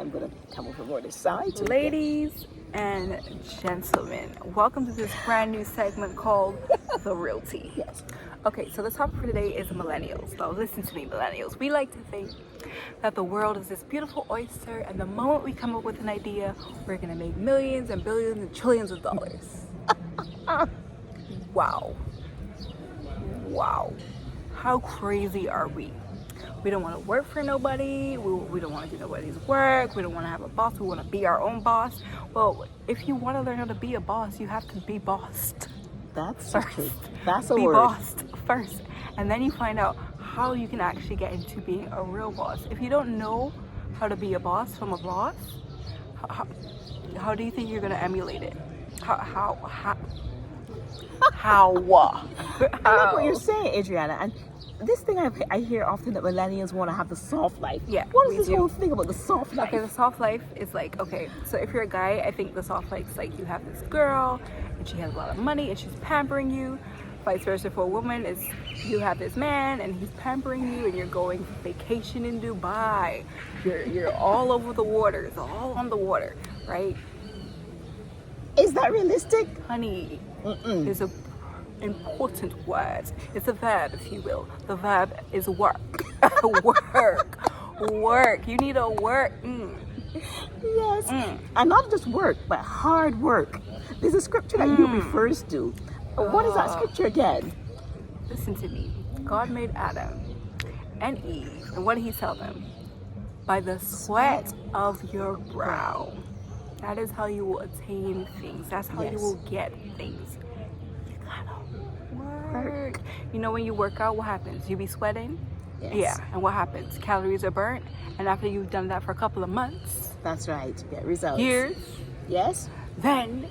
I'm going to come over more this side. Ladies and gentlemen, welcome to this brand new segment called The Real Tea. Yes. Okay, so the topic for today is millennials. Now listen to me, millennials. We like to think that the world is this beautiful oyster, and the moment we come up with an idea, we're gonna make millions and billions and trillions of dollars. Wow. Wow. How crazy are we? We don't want to work for nobody. We don't want to do nobody's work. We don't want to have a boss. We want to be our own boss. Well, if you want to learn how to be a boss, you have to be bossed. That's First. true. That's a Be word. bossed first. And then you find out how you can actually get into being a real boss. If you don't know how to be a boss from a boss, how do you think you're going to emulate it? How? I like what you're saying, Adriana. And this thing I hear often that millennials want to have the soft life. Yeah, what is we this do. whole thing about the soft life? Okay, the soft life is like, okay, so if you're a guy, I think the soft life is like you have this girl and she has a lot of money and she's pampering you. Vice versa for a woman is you have this man and he's pampering you and you're going vacation in Dubai. You're all over the water, it's all on the water, right? Is that realistic? Honey, there's a important word. It's a verb, if you will. The verb is work. Work. You need to work. Yes. And not just work, but hard work. There's a scripture that you refers to. What is that scripture again? Listen to me. God made Adam and Eve, and what did he tell them? By the sweat of your brow. That is how you will attain things. That's how you Yes. will get things. You gotta work. You know, when you work out, what happens? You be sweating? Yes. Yeah. And what happens? Calories are burnt. And after you've done that for a couple of months, That's right. Get results. years, Yes. then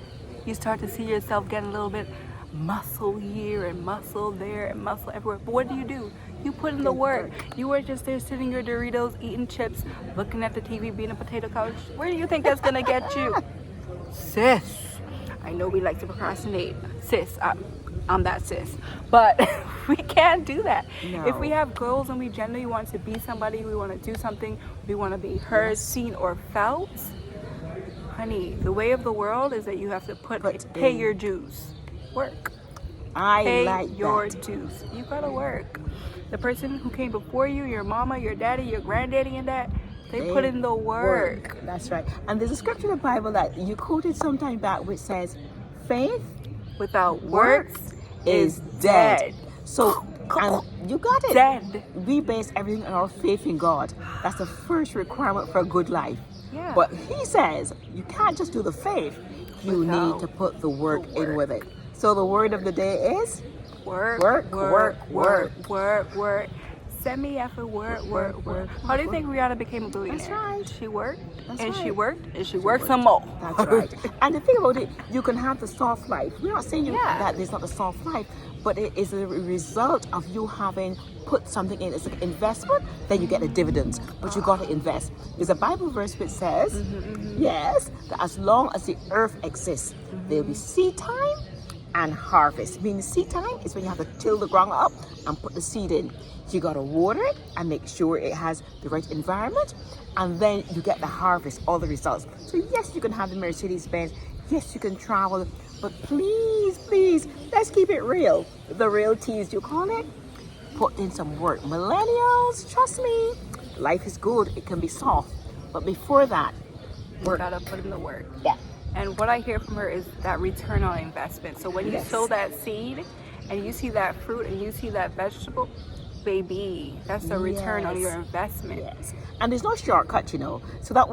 you start to see yourself getting a little bit muscle here and muscle there and muscle everywhere. But what do? You put in the work. You were just there sitting your Doritos, eating chips, looking at the TV, being a potato couch. Where do you think that's gonna get you? Sis, I know we like to procrastinate. Sis, I'm that sis. But we can't do that. No. If we have goals and we genuinely want to be somebody, we want to do something, we want to be heard, seen, or felt, honey, the way of the world is that you have to pay your dues. Work. I Pay like your that. dues. You gotta work. The person who came before you, your mama, your daddy, your granddaddy, and that, they put in the work. That's right. And there's a scripture in the Bible that you quoted sometime back which says, faith Without works is dead. So, and you got it. Dead. We base everything on our faith in God. That's the first requirement for a good life. Yeah. But he says you can't just do the faith. You Without need to put the work the in work. with it. So the word of the day is Work. Send me after work. How do you think Rihanna became a billionaire? That's right. She worked, That's and she right. worked, and she worked some more. That's right. And the thing about it, you can have the soft life. We're not saying Yeah. that there's not a soft life, but it is a result of you having put something in. It's an investment, then you get the dividends. But you got to invest. There's a Bible verse which says, yes, that as long as the earth exists, there'll be seed time and harvest. Meaning seed time is when you have to till the ground up and put the seed in. You got to water it and make sure it has the right environment, and then you get the harvest, all the results. So yes, you can have the Mercedes-Benz, yes, you can travel, but please, let's keep it real. The real tea, as you call it, put in some work. Millennials, trust me, life is good, it can be soft, but before that, You work. gotta put in the work. Yeah. And what I hear from her is that return on investment. So when you Yes. sow that seed and you see that fruit and you see that vegetable, baby, that's the return on Yes. your investment. Yes, and there's no shortcut, you know.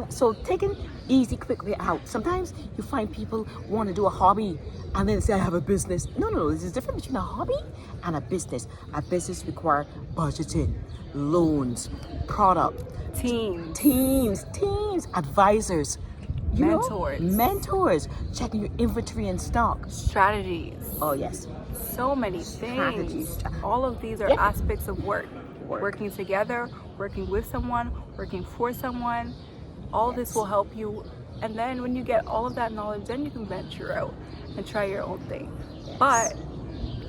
So taking easy, quick way out. Sometimes you find people want to do a hobby and then say, I have a business. No. There's a difference between a hobby and a business. A business requires budgeting, loans, product, Teams. teams, advisors, you know, mentors, checking your inventory and stock. Strategies. Oh yes, So many Strategies. things. All of these are Yeah. aspects of work. Work. Working together, working with someone, working for someone. All this will help you. And then when you get all of that knowledge, then you can venture out and try your own thing. Yes. But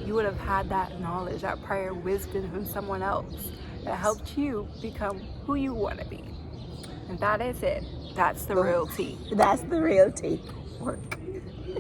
you would have had that knowledge, that prior wisdom from someone else that helped you become who you want to be. And that is it. That's the real tea. That's the real tea. Work.